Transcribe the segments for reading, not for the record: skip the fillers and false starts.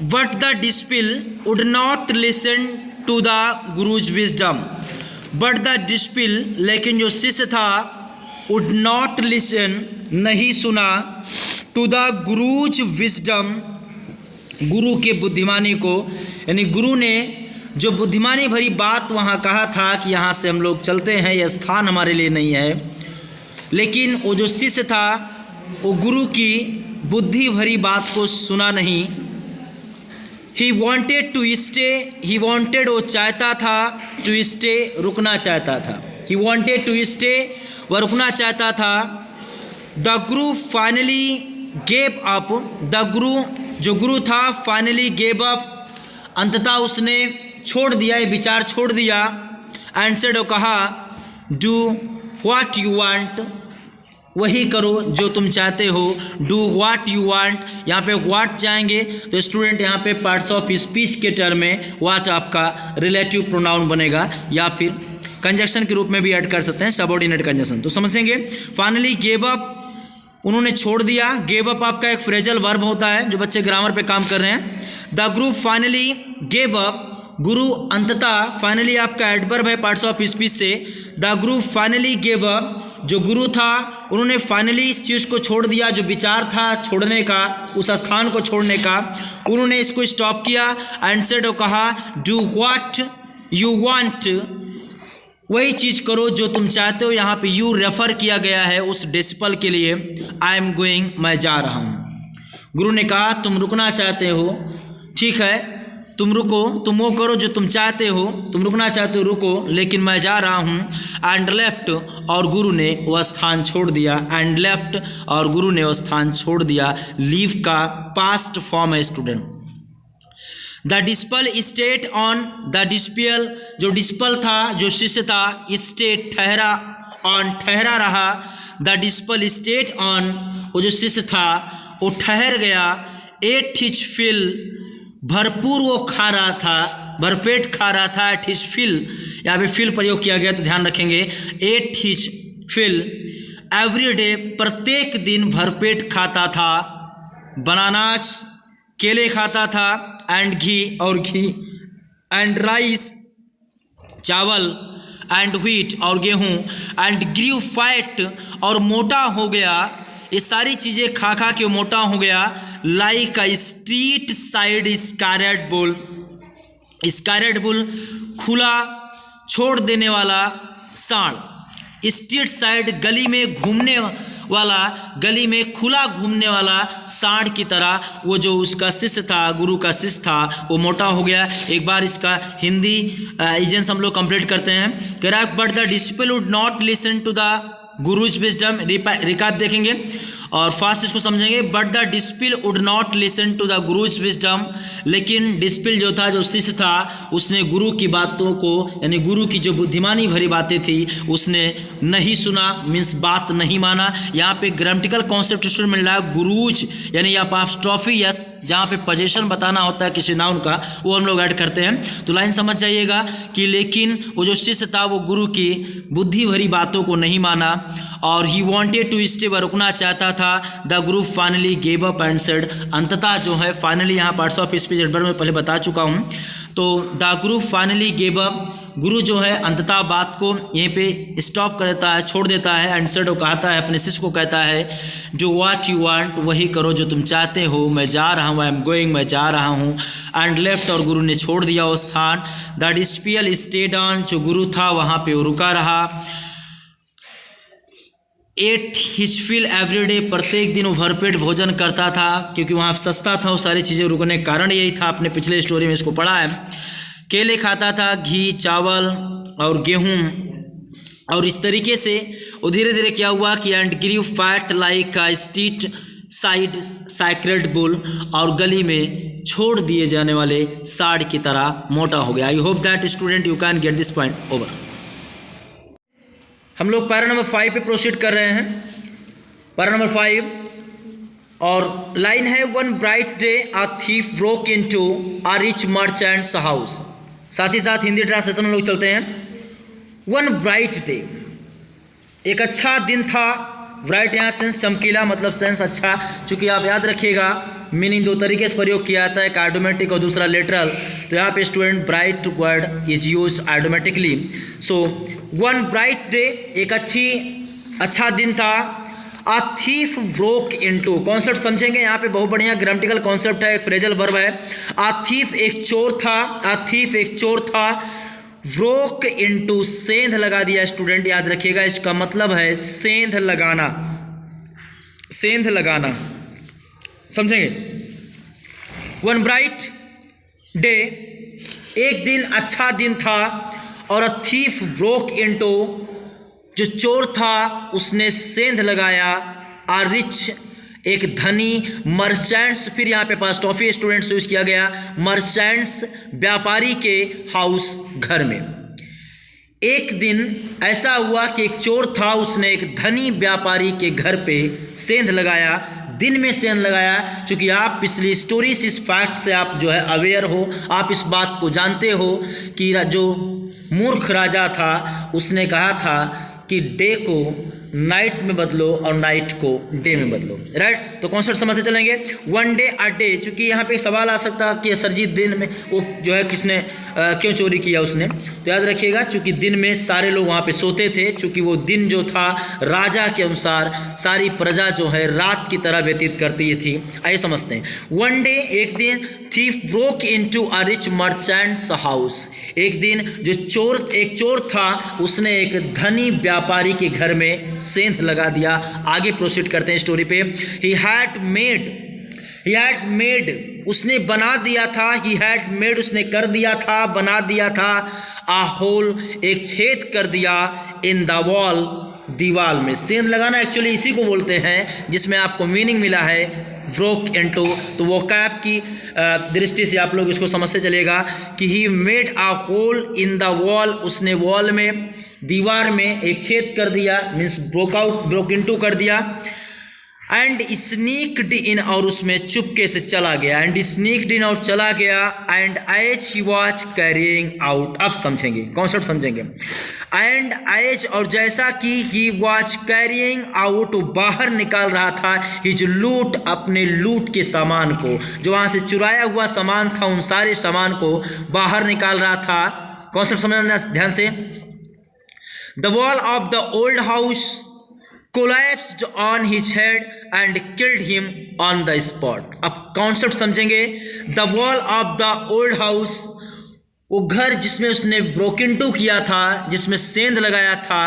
But the disciple would not listen to the guru's wisdom. But the disciple, लेकिन जो शिष्य था, वुड नॉट लिसन, नहीं सुना, टू द गुरुज विजडम, गुरु के बुद्धिमानी को। यानी गुरु ने जो बुद्धिमानी भरी बात वहाँ कहा था कि यहाँ से हम लोग चलते हैं, यह स्थान हमारे लिए नहीं है, लेकिन वो जो शिष्य था वो गुरु की बुद्धि भरी बात को सुना नहीं। He wanted to stay, he wanted, वो चाहता था, टू स्टे, रुकना चाहता था। ही वॉन्टेड टू स्टे, वह रुकना चाहता था। The Guru finally gave up, the गुरु, जो गुरु था, फाइनली गेव अप, अंततः उसने छोड़ दिया, ये विचार छोड़ दिया। एंड सेड, कहा, डू व्हाट यू वांट, वही करो जो तुम चाहते हो। डू व्हाट यू वांट, यहाँ पे व्हाट जाएंगे तो स्टूडेंट यहाँ पे पार्ट्स ऑफ स्पीच के टर्म में व्हाट आपका रिलेटिव प्रोनाउन बनेगा, या फिर कंजक्शन के रूप में भी ऐड कर सकते हैं, सबऑर्डिनेट कंजक्शन। तो समझेंगे, फाइनली गेव अप, उन्होंने छोड़ दिया। गेव अप आपका एक फ्रेजल वर्ब होता है, जो बच्चे ग्रामर पे काम कर रहे हैं। The Guru finally gave up, गुरु अंततः, फाइनली आपका एडवर्ब है पार्ट्स ऑफ स्पीच से। The Guru finally gave up, जो गुरु था उन्होंने फाइनली इस चीज़ को छोड़ दिया, जो विचार था छोड़ने का, उस स्थान को छोड़ने का, उन्होंने इसको स्टॉप किया। एंड सेड, कहा, डू व्हाट यू वांट, वही चीज़ करो जो तुम चाहते हो। यहाँ पे यू रेफर किया गया है उस डिसिपल के लिए। आई एम गोइंग, मैं जा रहा हूँ। गुरु ने कहा तुम रुकना चाहते हो, ठीक है, तुम रुको, तुम वो करो जो तुम चाहते हो, तुम रुकना चाहते हो रुको, लेकिन मैं जा रहा हूँ। एंड लेफ्ट, और गुरु ने वह स्थान छोड़ दिया। एंड लेफ्ट, और गुरु ने वह स्थान छोड़ दिया। लीव का पास्ट फॉर्म है student. The disciple stayed on, the disciple, जो डिस्पल था, जो शिष्य था, स्टेट ठहरा, ऑन ठहरा रहा। द डिस्पल स्टेट ऑन, वो जो शिष्य था वो ठहर गया। एट हिज फिल, भरपूर वो खा रहा था, भरपेट खा रहा था। एट हिज फिल, यहाँ पे फिल प्रयोग किया गया तो ध्यान रखेंगे। At his fill, every day, प्रत्येक दिन भरपेट खाता था। बनानास, केले खाता था। एंड घी, और घी। एंड राइस, चावल। एंड व्हीट, और गेहूँ। एंड ग्रीव फैट, और मोटा हो गया। ये सारी चीज़ें खा खा के मोटा हो गया। Like a street side scarlet bull, scarlet bull, खुला छोड़ देने वाला सांड। स्ट्रीट साइड, गली में घूमने वाला, गली में खुला घूमने वाला सांड की तरह वो जो उसका शिष्य था, गुरु का शिष्य था, वो मोटा हो गया। एक बार इसका हिंदी एजेंस हम लोग कंप्लीट करते हैं। कह रहा है, but the disciple would not listen to the guru's wisdom. Recap देखेंगे और फास्ट इसको समझेंगे। But the disciple would not listen to the guru's wisdom, लेकिन डिस्पिल जो था, जो शिष्य था, उसने गुरु की बातों को, यानी गुरु की जो बुद्धिमानी भरी बातें थी, उसने नहीं सुना, मीन्स बात नहीं माना। यहाँ पे ग्रामेटिकल कॉन्सेप्ट स्टूडेंट मिल रहा है, गुरुज यानी अपॉस्ट्रोफी यस, जहाँ पे पोजीशन बताना होता है किसी नाउन का, वो हम लोग ऐड करते हैं। तो लाइन समझ जाइएगा कि लेकिन वो जो शिष्य था वो गुरु की बुद्धि भरी बातों को नहीं माना, और ही वॉन्टेड टू स्टे, वह रुकना चाहता था। The Guru finally gave up and said, अंततः जो है, फाइनली यहाँ पार्ट्स ऑफ स्पीच एडवर्ब में पहले बता चुका हूँ। तो the Guru finally gave up, गुरु जो है अंततः बात को यहीं पे स्टॉप कर देता है, छोड़ देता है। एंड सेड, वो कहता है, अपने शिष्य को कहता है, जो व्हाट यू वांट, वही करो जो तुम चाहते हो, मैं जा रहा हूँ। आई एम गोइंग, मैं जा रहा हूँ। एंड लेफ्ट, और गुरु ने छोड़ दिया वो स्थान। द डिस्पिल स्टेड ऑन, जो गुरु था वहाँ पे वो रुका रहा। At his fill every day, प्रत्येक दिन वो भरपेट भोजन करता था, क्योंकि वहाँ सस्ता था, वो सारी चीज़ें रुकने का कारण यही था। आपने पिछले स्टोरी में इसको पढ़ा है। केले खाता था, घी, चावल और गेहूँ, और इस तरीके से वो धीरे धीरे क्या हुआ कि and grew fat like a street side sacred bull, और गली में छोड़ दिए जाने वाले सांड की तरह मोटा हो गया। I hope that student you can get this point over. हम लोग पैरा नंबर 5 पे प्रोसीड कर रहे हैं। पैरा नंबर 5 और लाइन है, one bright day a thief broke into a rich merchants house. साथ ही साथ हिंदी ट्रांसलेशन में लोग चलते हैं। वन ब्राइट डे, एक अच्छा दिन था। ब्राइट यहाँ सेंस चमकीला, मतलब सेंस अच्छा। चूँकि आप याद रखिएगा मीनिंग दो तरीके से प्रयोग किया जाता है, एक आइडोमेटिक और दूसरा लेटरल। तो यहाँ पे student bright word is use idiomatically. So one bright day, एक अच्छा दिन था। A thief broke into, concept समझेंगे यहाँ पे, बहुत बढ़िया ग्रामेटिकल कॉन्सेप्ट है, एक फ्रेजल वर्ब है। अ थीफ एक चोर था, अ थीफ एक चोर था। ब्रोक इनटू, सेंध लगा दिया स्टूडेंट, याद रखिएगा इसका मतलब है सेंध लगाना, सेंध लगाना, समझेंगे। वन ब्राइट डे, एक दिन अच्छा दिन था। और अ थीफ ब्रोक इनटू, जो चोर था उसने सेंध लगाया। आ रिच, एक धनी। मर्चेंट्स, फिर यहाँ पे पास्ट ऑफ स्टूडेंट्स यूज किया गया, मर्चेंट्स व्यापारी के हाउस, घर में। एक दिन ऐसा हुआ कि एक चोर था, उसने एक धनी व्यापारी के घर पे सेंध लगाया, दिन में सेंध लगाया। चूँकि आप पिछली स्टोरी से, इस फैक्ट से आप जो है अवेयर हो, आप इस बात को जानते हो कि जो मूर्ख राजा था उसने कहा था कि डे को नाइट में बदलो और नाइट को डे में बदलो, राइट। तो कॉन्सेप्ट समझते चलेंगे। वन डे अ डे, चूँकि यहाँ पे सवाल आ सकता है कि सरजीत दिन में वो जो है किसने क्यों चोरी किया उसने, तो याद रखिएगा चूँकि दिन में सारे लोग वहाँ पे सोते थे, चूँकि वो दिन जो था राजा के अनुसार सारी प्रजा जो है रात की तरह व्यतीत करती थी, आइए समझते हैं। वन डे, एक दिन, thief broke into a rich merchants house, एक दिन जो एक चोर था उसने एक धनी व्यापारी के घर में सेंध लगा दिया। आगे प्रोसीड करते हैं स्टोरी पे। ही हैड मेड, उसने बना दिया था। ही हैड मेड, उसने कर दिया था, बना दिया था। आ होल, एक छेद कर दिया। इन द वॉल, दीवाल में। सेंध लगाना एक्चुअली इसी को बोलते हैं जिसमें आपको मीनिंग मिला है ब्रोक इनटू। तो वो कैप की दृष्टि से आप लोग इसको समझते चलेगा कि he made a hole in the wall, उसने वॉल में, दीवार में एक छेद कर दिया, मीन्स ब्रोक इनटू कर दिया। एंड स्नीक्ड इन, और उसमें चुपके से चला गया। एंड स्नीक्ड इन, और चला गया। And as he was carrying out, अब समझेंगे, कॉन्सेप्ट समझेंगे। एंड एज, और जैसा कि ही वॉज कैरिंग आउट, बाहर निकाल रहा था हिज लूट, अपने लूट के सामान को, जो वहाँ से चुराया हुआ सामान था उन सारे सामान को बाहर निकाल रहा था। कॉन्सेप्ट समझना ध्यान से। The wall of the old house collapsed on his head and killed him on the spot। अब कॉन्सेप्ट समझेंगे। The wall of the old house, वो घर जिसमें उसने ब्रोक इनटू किया था, जिसमें सेंध लगाया था,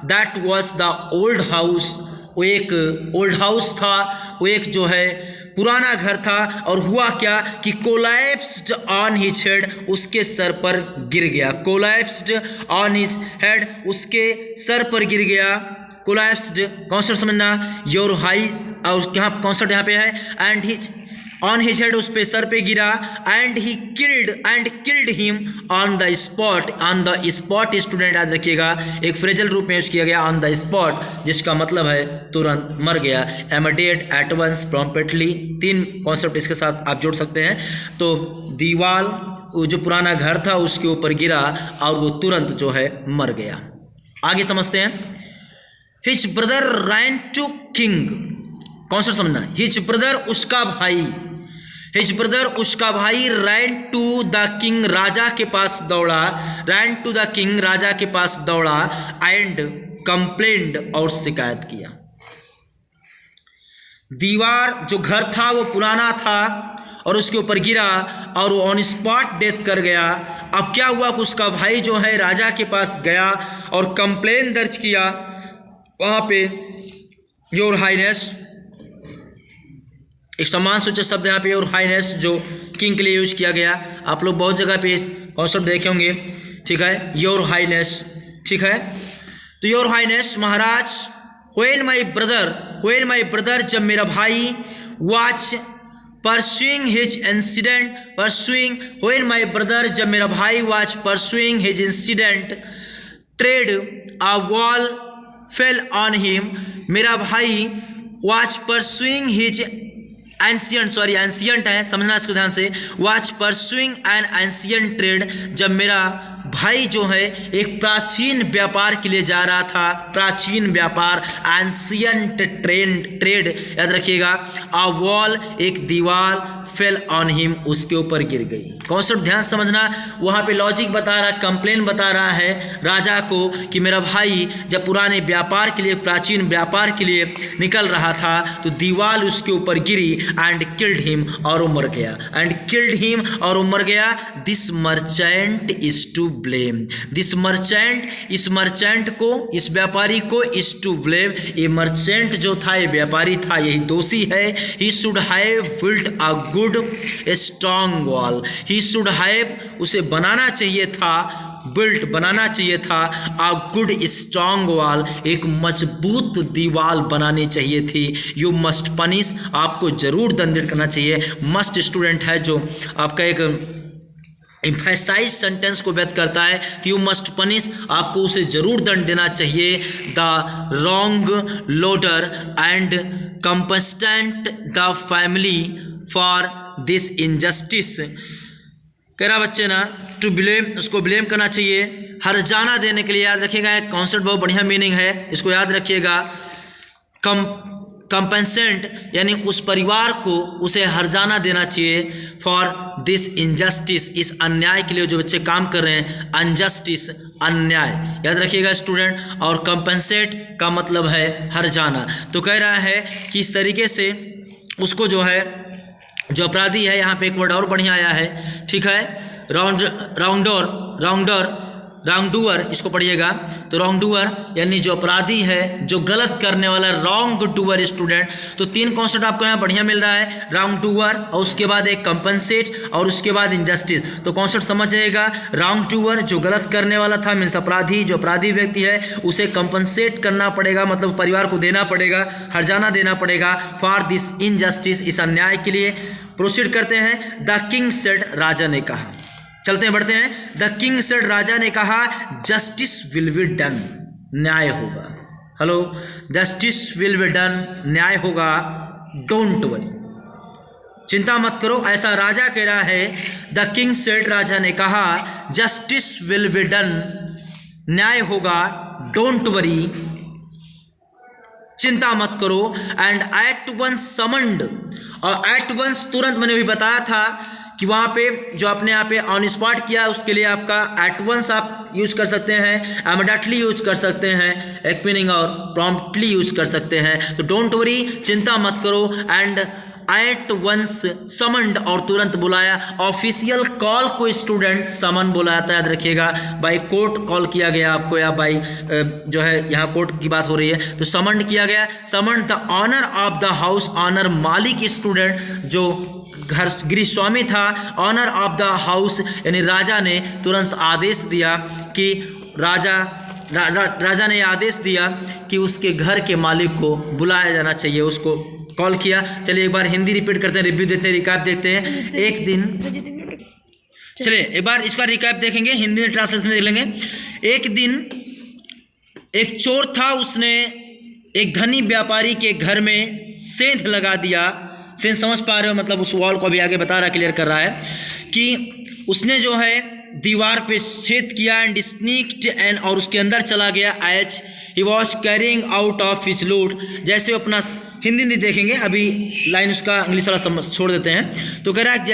that was the old house, वो एक ओल्ड हाउस था, वो एक जो है पुराना घर था। और हुआ क्या कि कोलैप्स्ड ऑन हिज हेड, उसके सर पर गिर गया। कोलैप्स्ड ऑन हिज हेड, उसके सर पर गिर गया। कोलैप्स्ड, कॉन्सेप्ट समझना। योर हाई, और यहाँ कॉन्सेप्ट यहाँ पे है and his on his head, उस पे सर पे गिरा। And he killed him on the spot. On the spot student याद रखिएगा एक फ्रेजल रूप में यूज किया गया, ऑन द स्पॉट, जिसका मतलब है तुरंत मर गया। इमीडिएट, एट वंस, प्रॉम्प्टली, तीन कॉन्सेप्ट इसके साथ आप जोड़ सकते हैं। तो दीवार, वो जो पुराना घर था उसके ऊपर गिरा और वो तुरंत जो है मर गया। आगे समझते हैं। His brother ran to king, concept समझना। हिज ब्रदर, उसका भाई, हिज ब्रदर, उसका भाई, रैन टू द किंग, राजा के पास दौड़ा। रैन टू द किंग, राजा के पास दौड़ा। एंड कंप्लेंड, और शिकायत किया। दीवार, जो घर था वो पुराना था और उसके ऊपर गिरा और वो ऑन स्पॉट डेथ कर गया। अब क्या हुआ कि उसका भाई जो है राजा के पास गया और कंप्लेन दर्ज किया। वहाँ पे योर हाइनेस, एक सम्मान सूचक शब्द यहाँ पे योर हाइनेस, जो किंग के लिए यूज किया गया। आप लोग बहुत जगह पे कॉन्सेप्ट देखे होंगे, ठीक है, योर हाइनेस, ठीक है। तो योर हाइनेस, महाराज, व्हेन माई ब्रदर, जब मेरा भाई, was pursuing his incident, when my brother, जब मेरा भाई was pursuing his incident, trade a wall fell on him, मेरा भाई वॉच परसुइंग हिज एंशियंट है, समझना इसको ध्यान से। Watch pursuing an ancient trade, जब मेरा भाई जो है एक प्राचीन व्यापार के लिए जा रहा था, प्राचीन व्यापार, एंशियंट ट्रेड, याद रखिएगा। अ वॉल, एक दीवार, फेल ऑन हिम, उसके ऊपर गिर गई। कॉन्सेप्ट ध्यान समझना, वहाँ पे लॉजिक बता रहा, कंप्लेन बता रहा है राजा को कि मेरा भाई जब पुराने व्यापार के लिए, प्राचीन व्यापार के लिए निकल रहा था तो दीवार उसके ऊपर गिरी एंड किल्ड हिम, और वो मर गया। एंड किल्ड हिम, और वो मर गया। This merchant is to blame, this merchant, इस मर्चेंट को, इस व्यापारी को, इज टू ब्लेम, ये मर्चेंट जो था, ये व्यापारी था, यही दोषी है। He should have built a good strong wall, he should have, उसे बनाना चाहिए था, बिल्ट बनाना चाहिए था, अ गुड स्ट्रॉन्ग वॉल, एक मजबूत दीवार बनानी चाहिए थी। यू मस्ट पनिश, आपको जरूर दंडित करना चाहिए। मस्ट स्टूडेंट है जो आपका एक एम्फेसाइज सेंटेंस को व्यक्त करता है कि यू मस्ट पनिश, आपको उसे जरूर दंड देना चाहिए। The wrongdoer and compensate the family for this injustice, कह रहा बच्चे ना, टू ब्लेम, उसको ब्लेम करना चाहिए, हर्जाना देने के लिए। याद रखिएगा, एक कॉन्सेप्ट बहुत बढ़िया मीनिंग है, इसको याद रखिएगा। कंपेंसेंट यानी उस परिवार को उसे हर्जाना देना चाहिए फॉर दिस इनजस्टिस, इस अन्याय के लिए जो बच्चे काम कर रहे हैं, अनजस्टिस, अन्याय, याद रखिएगा स्टूडेंट। और कंपेंसेट का मतलब है हर्जाना। तो कह रहा है कि इस तरीके से उसको जो है, जो अपराधी है, यहाँ पे एक वर्ड और बढ़िया आया है, ठीक है, रॉन्गडूअर, इसको पढ़िएगा। तो रॉन्गडूअर यानी जो अपराधी है, जो गलत करने वाला, रॉन्ग डूअर स्टूडेंट। तो तीन कॉन्सेप्ट आपको यहाँ बढ़िया मिल रहा है, रॉन्ग डूअर, और उसके बाद एक कंपनसेट, और उसके बाद इनजस्टिस। तो कॉन्सेप्ट समझ जाइएगा। रॉन्ग डूअर जो गलत करने वाला था, मीन्स अपराधी, जो अपराधी व्यक्ति है, उसे कंपनसेट करना पड़ेगा, मतलब परिवार को देना पड़ेगा, हर्जाना देना पड़ेगा फॉर दिस इनजस्टिस, इस अन्याय के लिए। प्रोसीड करते हैं। द किंग सेड, राजा ने कहा, चलते हैं, बढ़ते हैं। द किंग सेड, राजा ने कहा, जस्टिस विल बी डन, न्याय होगा। Hello, justice will be done, न्याय होगा। डोंट वरी, चिंता मत करो, ऐसा राजा कह रहा है। द किंग सेड, राजा ने कहा, जस्टिस विल बी डन, न्याय होगा। डोंट वरी, चिंता मत करो। एंड एट वंस समन्ड, और एट वंस तुरंत, मैंने भी बताया था कि वहाँ पे जो अपने यहाँ पे ऑन स्पॉट किया, उसके लिए आपका एट वंस आप यूज कर सकते हैं, इमीडिएटली यूज कर सकते हैं, एक मीनिंग, और प्रॉम्प्टली यूज कर सकते हैं। तो डोंट वरी, चिंता मत करो। एंड एट वंस समन्ड, और तुरंत बुलाया। ऑफिशियल कॉल को स्टूडेंट समन बुलाया था, याद रखिएगा। बाय कोर्ट कॉल किया गया आपको, या बाय जो है यहाँ कोर्ट की बात हो रही है, तो समन्ड किया गया। Summoned the owner of the house, owner मालिक स्टूडेंट, जो घर गृह स्वामी था, ऑनर ऑफ द हाउस यानी राजा ने तुरंत आदेश दिया कि राजा ने आदेश दिया कि उसके घर के मालिक को बुलाया जाना चाहिए, उसको कॉल किया। चलिए एक बार हिंदी रिपीट करते हैं, रिव्यू देते हैं, रिकैप देखते हैं। एक दिन, चलिए एक बार इसका रिकैप देखेंगे, हिंदी में ट्रांसलेशन देख लेंगे। एक दिन एक चोर था, उसने एक धनी व्यापारी के घर में सेंध लगा दिया। सेंध समझ पा रहे हो, मतलब उस वॉल को अभी आगे बता रहा, क्लियर कर रहा है कि उसने जो है दीवार पे छेद किया एंड स्नीक्ड एंड, और उसके अंदर चला गया। As he was carrying out of his loot, जैसे वो अपना, हिंदी देखेंगे, अभी लाइन उसका इंग्लिश वाला छोड़ देते हैं। तो कह रहा है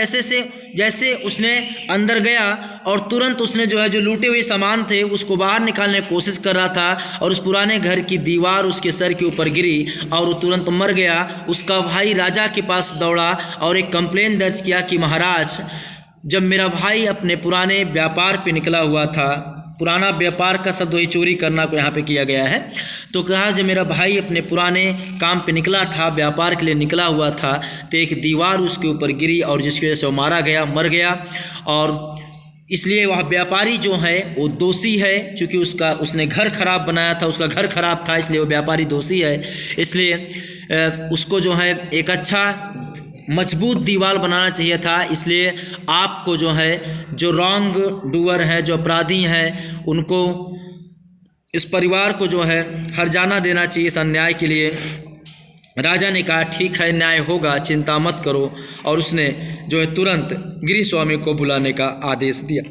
जैसे उसने अंदर गया और तुरंत उसने जो है, जो लूटे हुए सामान थे उसको बाहर निकालने की कोशिश कर रहा था, और उस पुराने घर की दीवार उसके सर के ऊपर गिरी और वो तुरंत मर गया। उसका भाई राजा के पास दौड़ा और एक कंप्लेन दर्ज किया कि महाराज, जब मेरा भाई अपने पुराने व्यापार पे निकला हुआ था, पुराना व्यापार का शब्द वही चोरी करना को यहाँ पे किया गया है, तो कहा जब मेरा भाई अपने पुराने काम पे निकला था, व्यापार के लिए निकला हुआ था, तो एक दीवार उसके ऊपर गिरी और जिसकी वजह से वो मर गया। और इसलिए वह व्यापारी जो है वो दोषी है, क्योंकि उसने घर खराब बनाया था, उसका घर खराब था, इसलिए वो व्यापारी दोषी है। इसलिए उसको जो है एक अच्छा मजबूत दीवार बनाना चाहिए था। इसलिए आपको जो है, जो रॉन्ग डूअर है, जो अपराधी हैं, उनको, इस परिवार को जो है हर्जाना देना चाहिए इस अन्याय के लिए। राजा ने कहा ठीक है, न्याय होगा, चिंता मत करो, और उसने जो है तुरंत गृह स्वामी को बुलाने का आदेश दिया।